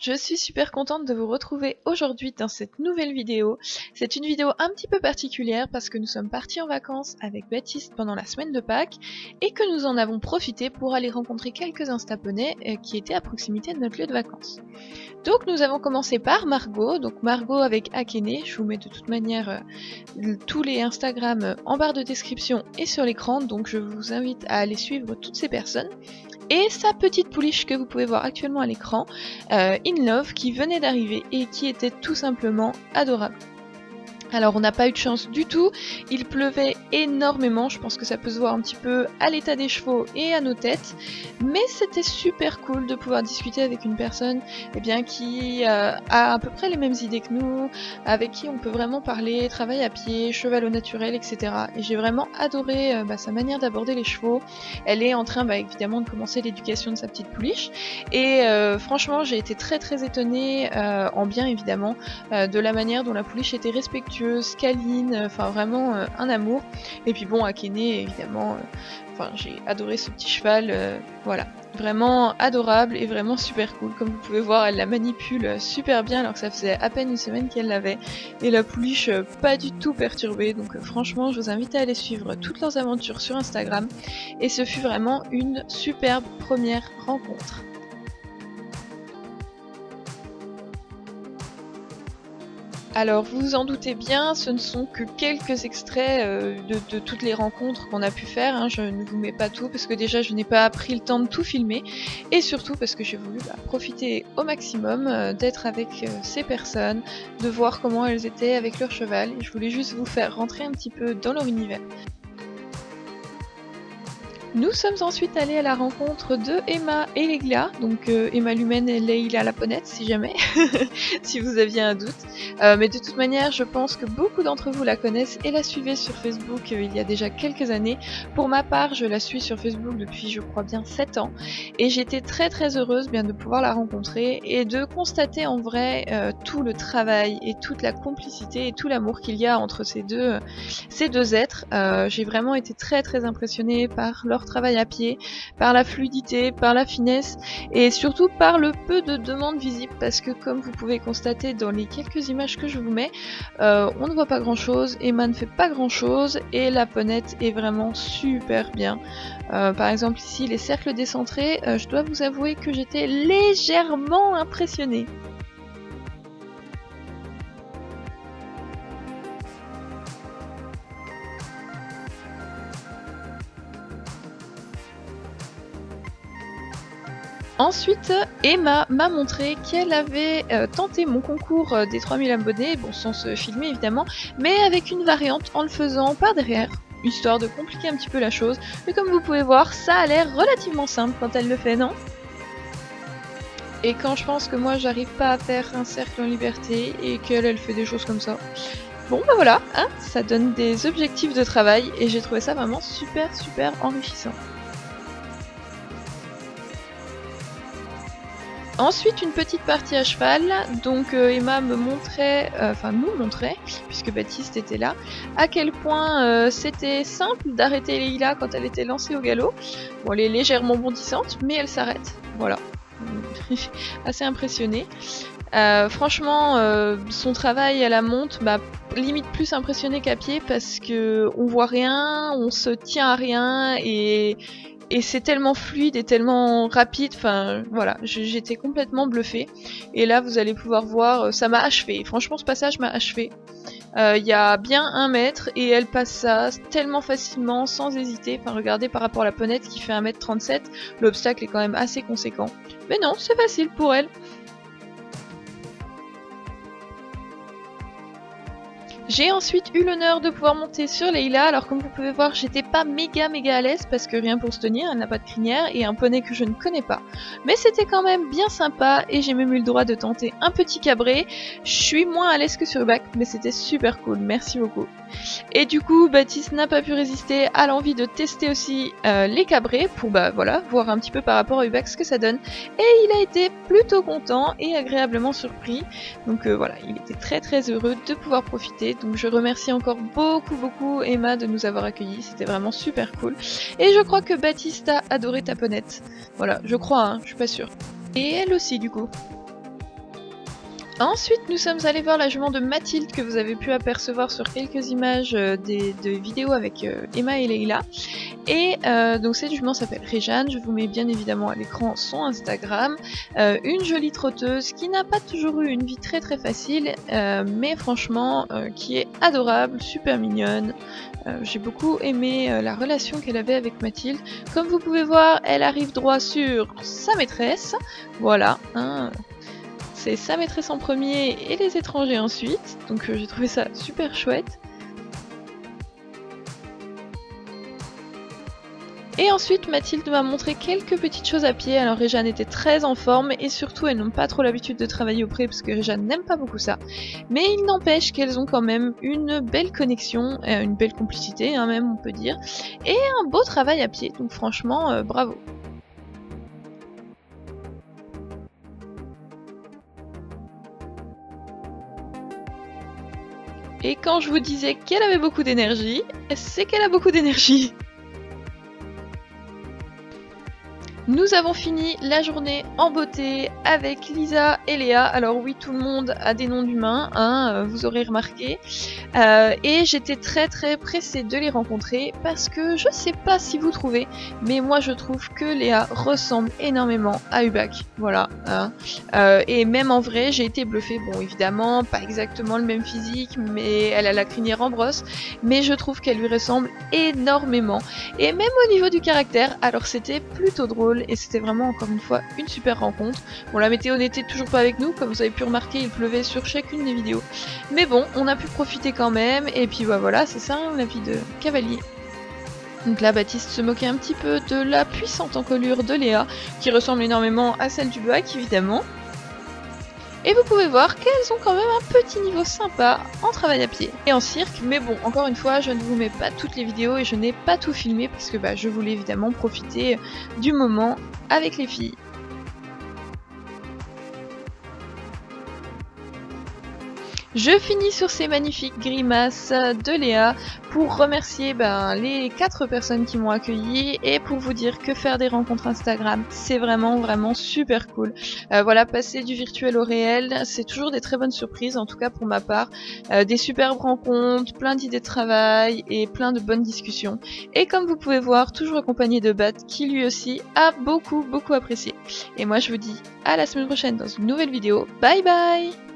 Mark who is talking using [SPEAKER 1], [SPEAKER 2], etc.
[SPEAKER 1] Je suis super contente de vous retrouver aujourd'hui dans cette nouvelle vidéo. C'est une vidéo un petit peu particulière parce que nous sommes partis en vacances avec Baptiste pendant la semaine de Pâques et que nous en avons profité pour aller rencontrer quelques instaponais qui étaient à proximité de notre lieu de vacances. Donc nous avons commencé par Margot, donc Margot avec Akene. Je vous mets de toute manière tous les Instagram en barre de description et sur l'écran, donc je vous invite à aller suivre toutes ces personnes. Et sa petite pouliche que vous pouvez voir actuellement à l'écran, In Love, qui venait d'arriver et qui était tout simplement adorable. Alors on n'a pas eu de chance du tout, il pleuvait énormément, je pense que ça peut se voir un petit peu à l'état des chevaux et à nos têtes, mais c'était super cool de pouvoir discuter avec une personne qui a à peu près les mêmes idées que nous, avec qui on peut vraiment parler, travail à pied, cheval au naturel, etc. Et j'ai vraiment adoré sa manière d'aborder les chevaux. Elle est en train évidemment de commencer l'éducation de sa petite pouliche, et franchement j'ai été très étonnée, en bien évidemment, de la manière dont la pouliche était respectueuse, câline, enfin vraiment un amour. Et puis bon, Akene évidemment, j'ai adoré ce petit cheval, voilà, vraiment adorable et vraiment super cool. Comme vous pouvez voir, elle la manipule super bien alors que ça faisait à peine une semaine qu'elle l'avait, et la pouliche pas du tout perturbée. Donc franchement je vous invite à aller suivre toutes leurs aventures sur Instagram, et ce fut vraiment une superbe première rencontre. Alors vous vous en doutez bien, ce ne sont que quelques extraits de toutes les rencontres qu'on a pu faire, hein. Je ne vous mets pas tout parce que déjà je n'ai pas pris le temps de tout filmer, et surtout parce que j'ai voulu profiter au maximum d'être avec ces personnes, de voir comment elles étaient avec leur cheval, et je voulais juste vous faire rentrer un petit peu dans leur univers. Nous sommes ensuite allés à la rencontre de Emma et Leila, donc Emma l'humaine et Leila la ponette si jamais, si vous aviez un doute. Mais de toute manière, je pense que beaucoup d'entre vous la connaissent et la suivaient sur Facebook il y a déjà quelques années. Pour ma part, je la suis sur Facebook depuis je crois bien 7 ans, et j'étais très heureuse de pouvoir la rencontrer et de constater en vrai tout le travail et toute la complicité et tout l'amour qu'il y a entre ces deux êtres. J'ai vraiment été très impressionnée par leur travail à pied, par la fluidité, par la finesse, et surtout par le peu de demandes visibles, parce que comme vous pouvez constater dans les quelques images que je vous mets, on ne voit pas grand chose, Emma ne fait pas grand chose, et la ponette est vraiment super bien. Par exemple ici les cercles décentrés, je dois vous avouer que j'étais légèrement impressionnée. Ensuite, Emma m'a montré qu'elle avait tenté mon concours des 3000 abonnés, bon sans se filmer évidemment, mais avec une variante en le faisant par derrière, histoire de compliquer un petit peu la chose. Mais comme vous pouvez voir, ça a l'air relativement simple quand elle le fait, non? Et quand je pense que moi j'arrive pas à faire un cercle en liberté et qu'elle elle fait des choses comme ça, bon voilà, hein, ça donne des objectifs de travail, et j'ai trouvé ça vraiment super enrichissant. Ensuite, une petite partie à cheval, donc Emma me montrait, nous montrait, puisque Baptiste était là, à quel point c'était simple d'arrêter Leila quand elle était lancée au galop. Bon, elle est légèrement bondissante, mais elle s'arrête, voilà. Assez impressionnée. Franchement, son travail à la monte m'a limite plus impressionnée qu'à pied, parce que on voit rien, on se tient à rien, et c'est tellement fluide et tellement rapide, voilà, j'étais complètement bluffée. Et là vous allez pouvoir voir, ça m'a achevé, franchement ce passage m'a achevé. Il y a bien 1 mètre et elle passe ça tellement facilement, sans hésiter. Regardez par rapport à la ponette qui fait 1m37, l'obstacle est quand même assez conséquent. Mais non, c'est facile pour elle. J'ai ensuite eu l'honneur de pouvoir monter sur Leila. Alors comme vous pouvez voir, j'étais pas méga à l'aise parce que rien pour se tenir, elle n'a pas de crinière et un poney que je ne connais pas. Mais c'était quand même bien sympa, et j'ai même eu le droit de tenter un petit cabré. Je suis moins à l'aise que sur Ubac, mais c'était super cool, merci beaucoup. Et du coup, Baptiste n'a pas pu résister à l'envie de tester aussi les cabrés pour voilà, voir un petit peu par rapport à Ubac ce que ça donne. Et il a été plutôt content et agréablement surpris. Donc voilà, il était très heureux de pouvoir profiter. Donc je remercie encore beaucoup Emma de nous avoir accueillis, c'était vraiment super cool. Et je crois que Baptiste a adoré ta ponette. Voilà, je crois, hein, je suis pas sûre. Et elle aussi du coup. Ensuite, nous sommes allés voir la jument de Mathilde que vous avez pu apercevoir sur quelques images de vidéos avec Emma et Leila. Et donc cette jument s'appelle Réjeanne, je vous mets bien évidemment à l'écran son Instagram. Une jolie trotteuse qui n'a pas toujours eu une vie très facile, mais franchement qui est adorable, super mignonne. J'ai beaucoup aimé la relation qu'elle avait avec Mathilde. Comme vous pouvez voir, elle arrive droit sur sa maîtresse. Voilà, hein. C'est sa maîtresse en premier et les étrangers ensuite, donc j'ai trouvé ça super chouette. Et ensuite Mathilde m'a montré quelques petites choses à pied. Alors Réjeanne était très en forme et surtout elles n'ont pas trop l'habitude de travailler au pré parce que Réjeanne n'aime pas beaucoup ça. Mais il n'empêche qu'elles ont quand même une belle connexion, une belle complicité hein, même on peut dire, et un beau travail à pied, donc franchement bravo. Et quand je vous disais qu'elle avait beaucoup d'énergie, c'est qu'elle a beaucoup d'énergie. Nous avons fini la journée en beauté avec Lisa et Léa. Alors oui, tout le monde a des noms d'humains, hein, vous aurez remarqué. Et j'étais très pressée de les rencontrer parce que je sais pas si vous trouvez, mais moi je trouve que Léa ressemble énormément à Hubac. Voilà. Hein. Et même en vrai, j'ai été bluffée. Bon, évidemment, pas exactement le même physique, mais elle a la crinière en brosse. Mais je trouve qu'elle lui ressemble énormément. Et même au niveau du caractère, alors c'était plutôt drôle. Et c'était vraiment encore une fois une super rencontre. Bon, la météo n'était toujours pas avec nous, comme vous avez pu remarquer, il pleuvait sur chacune des vidéos. Mais bon, on a pu profiter quand même, et puis bah voilà, c'est ça la vie de cavalier. Donc là, Baptiste se moquait un petit peu de la puissante encolure de Léa, qui ressemble énormément à celle du Bac, évidemment. Et vous pouvez voir qu'elles ont quand même un petit niveau sympa en travail à pied et en cirque, mais bon, encore une fois, je ne vous mets pas toutes les vidéos et je n'ai pas tout filmé parce que je voulais évidemment profiter du moment avec les filles. Je finis sur ces magnifiques grimaces de Léa pour remercier les 4 personnes qui m'ont accueilli et pour vous dire que faire des rencontres Instagram, c'est vraiment super cool. Voilà, passer du virtuel au réel, c'est toujours des très bonnes surprises, en tout cas pour ma part. Des superbes rencontres, plein d'idées de travail et plein de bonnes discussions. Et comme vous pouvez voir, toujours accompagné de Bat qui lui aussi a beaucoup apprécié. Et moi je vous dis à la semaine prochaine dans une nouvelle vidéo. Bye bye!